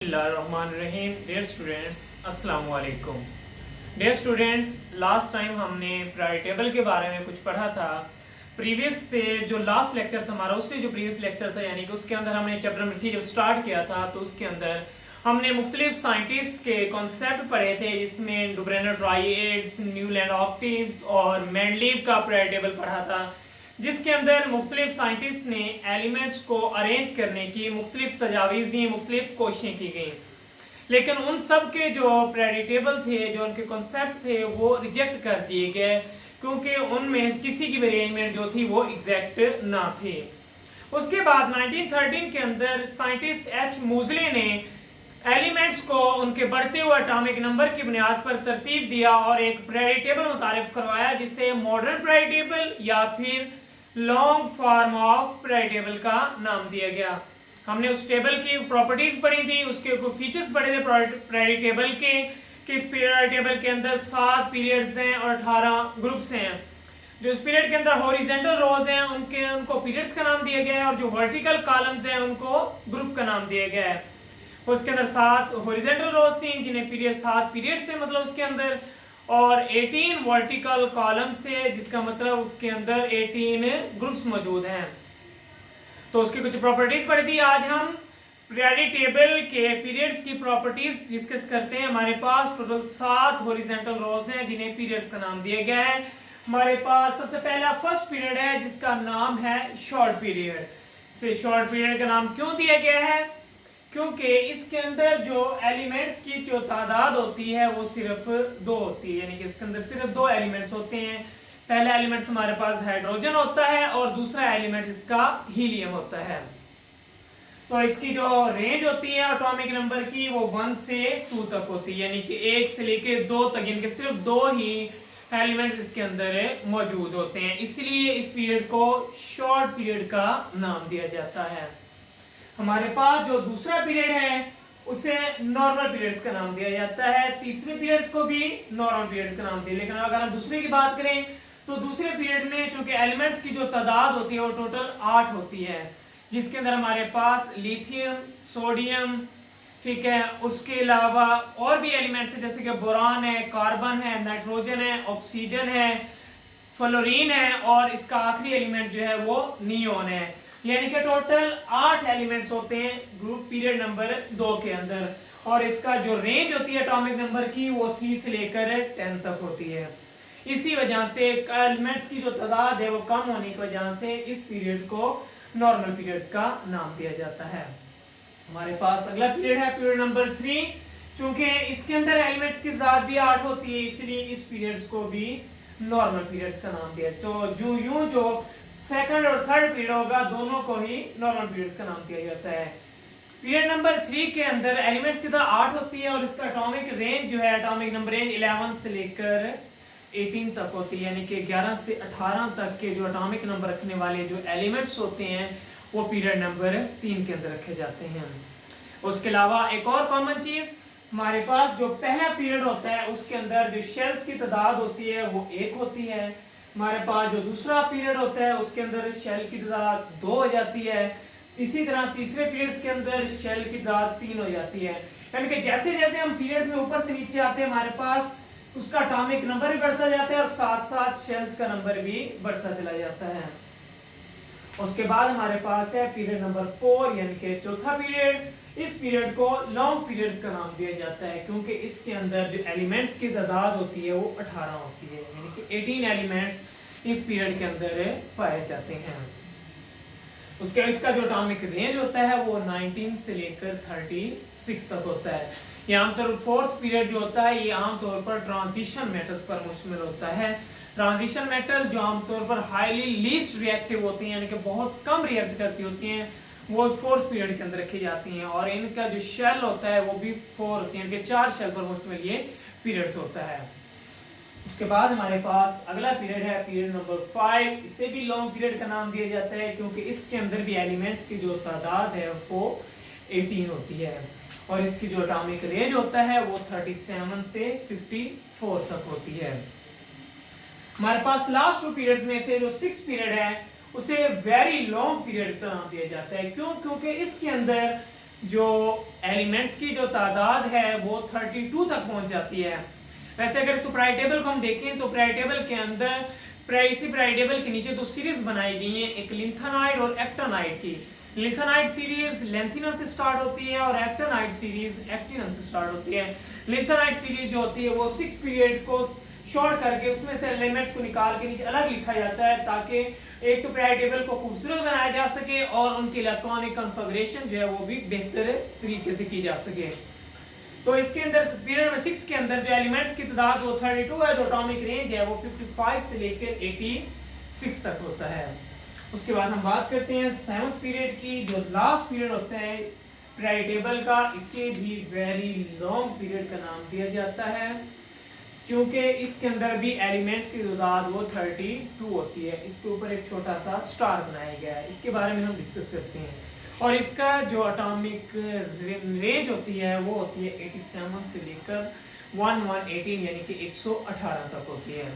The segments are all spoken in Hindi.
बिस्मिल्लाहिर्रहमानिर्रहीम। डियर स्टूडेंट्स, अस्सलाम वालेकुम। डियर स्टूडेंट्स, लास्ट टाइम हमने प्रायोरिटी टेबल के बारे में कुछ पढ़ा था। प्रीवियस से जो लास्ट लेक्चर था हमारा, उससे जो प्रीवियस लेक्चर था, यानी कि उसके अंदर हमने चैप्टर नंबर 3 जब स्टार्ट किया था तो उसके अंदर हमने मुख्तलिफ साइंटिस्ट के कॉन्सेप्ट पढ़े थे, जिसमें डुब्रेनर ट्राइएड्स, न्यूलैंड ऑक्टेव्स और मेंडलीव का प्रायोरिटी टेबल पढ़ा था, जिसके अंदर मुख्तलिफ साइंटिस्ट ने एलिमेंट्स को अरेंज करने की मुख्तलिफ तजावीज़ दी, मुख्तलिफ कोशिशें की गई। लेकिन उन सब के जो प्रायोरिटी टेबल थे, जो उनके कॉन्सेप्ट थे, वो रिजेक्ट कर दिए गए, क्योंकि उनमें किसी की भी अरेंजमेंट जो थी वो एग्जैक्ट ना थी। उसके बाद 1913 के अंदर साइंटिस्ट एच मूजले ने एलिमेंट्स को उनके बढ़ते हुए एटॉमिक नंबर की बुनियाद पर तरतीब दिया और एक प्रायोरिटी टेबल मुतारिफ करवाया, जिसे मॉडर्न प्रायोरिटी टेबल या फिर long form of priority table का नाम दिया गया। हमने उस टेबल की प्रॉपर्टीज पढ़ी थी, उसके कुछ फीचर्स पढ़े थे प्रायोरिटी टेबल के, कि इस प्रायोरिटी टेबल के अंदर 7 पीरियड्स हैं और 18 ग्रुप्स हैं। जो इस पीरियड के अंदर हॉरिजॉन्टल रोज हैं उनको पीरियड्स का नाम दिया गया है, और जो वर्टिकल कॉलम्स हैं उनको ग्रुप का नाम दिया गया है। उसके अंदर 7 हॉरिजॉन्टल रोज थी, जिन्हें पीरियड 7 पीरियड से मतलब उसके अंदर, और 18 वर्टिकल कॉलम से, जिसका मतलब उसके अंदर 18 ग्रुप्स मौजूद हैं। तो उसकी कुछ प्रॉपर्टीज पढ़ी थी। आज हम प्रायोरिटी टेबल के पीरियड्स की प्रॉपर्टीज डिस्कस करते हैं। हमारे पास टोटल 7 हॉरिजॉन्टल रोज हैं, जिन्हें पीरियड्स का नाम दिया गया है। हमारे पास सबसे पहला फर्स्ट पीरियड है, जिसका नाम है शॉर्ट पीरियड। इसे शॉर्ट पीरियड का नाम क्यों दिया गया है? क्योंकि इसके अंदर जो एलिमेंट्स की जो तादाद होती है वो सिर्फ 2 होती है, यानी कि इसके अंदर सिर्फ 2 एलिमेंट्स होते हैं। पहला एलिमेंट हमारे पास हाइड्रोजन होता है और दूसरा एलिमेंट इसका हीलियम होता है। तो इसकी जो रेंज होती है एटॉमिक नंबर की वो 1 से 2 तक होती है, यानी कि 1 से लेकर 2 तक, यानी कि सिर्फ 2 ही एलिमेंट्स इसके अंदर मौजूद होते हैं। इसलिए इस पीरियड को शॉर्ट पीरियड का नाम दिया जाता है। हमारे पास जो दूसरा पीरियड है उसे नॉर्मल पीरियड्स का नाम दिया जाता है। तीसरे पीरियड्स को भी नॉर्मल पीरियड्स का नाम दिया, लेकिन अगर हम दूसरे की बात करें तो दूसरे पीरियड में चूंकि एलिमेंट्स की जो तादाद होती है वो टोटल 8 होती है, जिसके अंदर हमारे पास लिथियम, सोडियम, ठीक है, उसके अलावा और भी एलिमेंट्स है, जैसे कि बोरान है, कार्बन है, नाइट्रोजन है, ऑक्सीजन है, फ्लोरीन है, और इसका आखिरी एलिमेंट जो है वो नियोन है। यानी कि टोटल 8 एलिमेंट्स होते हैं ग्रुप पीरियड नंबर 2 के अंदर, और इसका जो रेंज होती है एटॉमिक नंबर की वो 3 से लेकर 10 तक होती है। इसी वजह से एलिमेंट्स की जो तादाद है वो कम होने की वजह से इस पीरियड को नॉर्मल पीरियड्स का नाम दिया जाता है। हमारे पास अगला पीरियड है पीरियड नंबर 3। चूंकि इसके अंदर एलिमेंट्स की तादाद भी 8 होती है, इसलिए इस पीरियड्स को भी नॉर्मल पीरियड्स का नाम दिया। तो जो सेकंड और थर्ड पीरियड होगा, दोनों को ही नॉर्मल पीरियड्स का नाम दिया जाता है। पीरियड नंबर 3 के अंदर एलिमेंट्स की तो 8 होती है, और इसका एटॉमिक रेंज जो है, एटॉमिक नंबर रेंज 11 से लेकर 18 तक होती है, यानी कि 11 से 18 तक के जो एटॉमिक नंबर रखने वाले जो एलिमेंट्स होते हैं वो पीरियड नंबर 3 के अंदर रखे जाते हैं। उसके अलावा एक और कॉमन चीज, हमारे पास जो पहला पीरियड होता है उसके अंदर जो शेल्स की तादाद होती है वो 1 होती है। हमारे पास जो दूसरा पीरियड होता है उसके अंदर शेल की तादाद 2 हो जाती है। इसी तरह तीसरे पीरियड्स के अंदर शेल की तादाद 3 हो जाती है। यानी कि जैसे जैसे हम पीरियड में ऊपर से नीचे आते हैं, हमारे पास उसका एटॉमिक नंबर भी बढ़ता जाता है और साथ साथ शेल्स का नंबर भी बढ़ता चला जाता है। उसके बाद हमारे पास है पीरियड नंबर 4, यानी कि चौथा पीरियड। इस पीरियड को लॉन्ग पीरियड्स का नाम दिया जाता है, क्योंकि इसके अंदर जो एलिमेंट्स की तादाद होती है वो 18 होती है, यानी कि 18 एलिमेंट्स इस पीरियड के अंदर पाए जाते हैं। उसके इसका जो एटॉमिक रेंज होता है वो 19 से लेकर 36 तक होता है। ये आमतौर पर फोर्थ पीरियड जो होता है ये आमतौर पर ट्रांजिशन मेटल्स पर मुश्तमिल होता है। ट्रांजिशन मेटल जो आमतौर पर हाईली लीस्ट रिएक्टिव होती हैं, यानी कि बहुत कम रिएक्ट करती होती हैं, वो फोर्थ पीरियड के अंदर रखी जाती हैं, और इनका जो शेल होता है वो भी 4 होती है, यानी कि 4 शेल पर मुश्तमिल ये पीरियड्स होता है। उसके बाद हमारे पास अगला पीरियड है पीरियड नंबर 5। इसे भी लॉन्ग पीरियड का नाम दिया जाता है, क्योंकि इसके अंदर भी एलिमेंट्स की जो तादाद है वो 18 होती है, और इसकी जो एटॉमिक रेंज होता है वो 37 से 54 तक होती है। हमारे पास लास्ट 2 पीरियड्स में से जो 6th पीरियड है उसे वेरी लॉन्ग पीरियड का नाम दिया जाता है। क्यों? क्योंकि इसके अंदर जो एलिमेंट्स की जो तादाद है वो 32 तक पहुंच जाती है। वैसे अगर इस पीरियोडिक टेबल को हम देखें तो पीरियोडिक टेबल के अंदर इसी पीरियोडिक टेबल के नीचे दो सीरीज बनाई गई हैं, एक लिंथेनाइड और एक्टिनाइड की। लिंथेनाइड सीरीज लेंथिनम से स्टार्ट होती है और एक्टिनाइड सीरीज एक्टिनम से स्टार्ट होती है। लिंथेनाइड सीरीज जो होती है वो 6 पीरियड को शॉर्ट करके उसमें से एलिमेंट्स को निकाल के नीचे अलग लिखा जाता है, ताकि एक तो पीरियोडिक टेबल को खूबसूरत बनाया जा सके और उनकी इलेक्ट्रॉनिक कॉन्फ़िगरेशन जो है वो भी बेहतर तरीके से की जा सके। तो इसके अंदर पीरियड नंबर 6 के अंदर जो एलिमेंट्स की तादाद वो 32 है, जो एटॉमिक रेंज है वो 55 से लेकर 86 तक होता है। उसके बाद हम बात करते हैं 7th पीरियड की, जो लास्ट पीरियड होता है पीरियोडिक टेबल का। इसे भी वेरी लॉन्ग पीरियड का नाम दिया जाता है, क्योंकि इसके अंदर भी एलिमेंट्स की तादाद वो 32 होती है। इसके ऊपर एक छोटा सा स्टार बनाया गया है, इसके बारे में हम डिस्कस करते हैं। और इसका जो एटॉमिक रेंज होती है वो होती है 87 से लेकर 1118 यानी कि 118 तक होती है।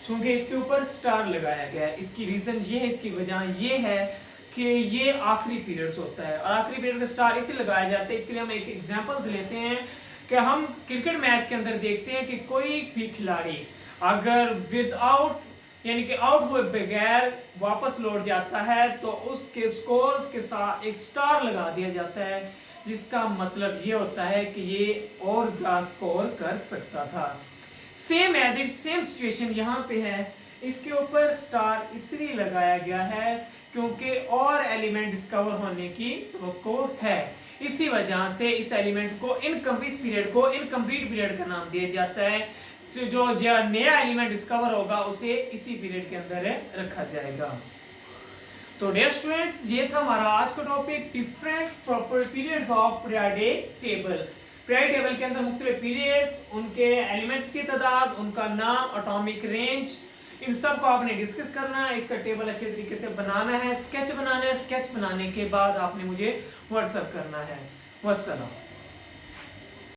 चूंकि इसके ऊपर स्टार लगाया गया है, इसकी रीज़न ये है, इसकी वजह ये है कि ये आखिरी पीरियड्स होता है और आखिरी पीरियड का स्टार इसे लगाया जाता है। इसके लिए हम एक एग्जांपल्स लेते हैं कि हम क्रिकेट मैच के अंदर देखते हैं कि कोई भी खिलाड़ी अगर विदाउट यानी कि आउट हुए बगैर वापस लौट जाता है तो उसके स्कोर्स के साथ एक स्टार लगा दिया जाता है, जिसका मतलब ये होता है कि ये और ज़्यादा स्कोर कर सकता था। Same as it same situation यहाँ पे है, इसके ऊपर स्टार इसलिए लगाया गया है क्योंकि और एलिमेंट डिस्कवर होने की तवक्को है। इसी वजह से इस एलिमेंट को इस पीरियड को इनकम्प्लीट पीरियड का नाम दिया जाता है। जो नया एलिमेंट डिस्कवर होगा उसे इसी पीरियड के अंदर रखा जाएगा। तो डियर स्टूडेंट्स, ये था हमारा आज का topic, different proper periods of periodic table. Periodic table के अंदर मुख्तलिफ पीरियड्स, उनके एलिमेंट्स की तादाद, उनका नाम, एटॉमिक रेंज, इन सब को आपने डिस्कस करना है। इसका टेबल अच्छे तरीके से बनाना है, स्केच बनाना है। स्केच बनाने के बाद आपने मुझे व्हाट्सएप करना है। वस्सलाम।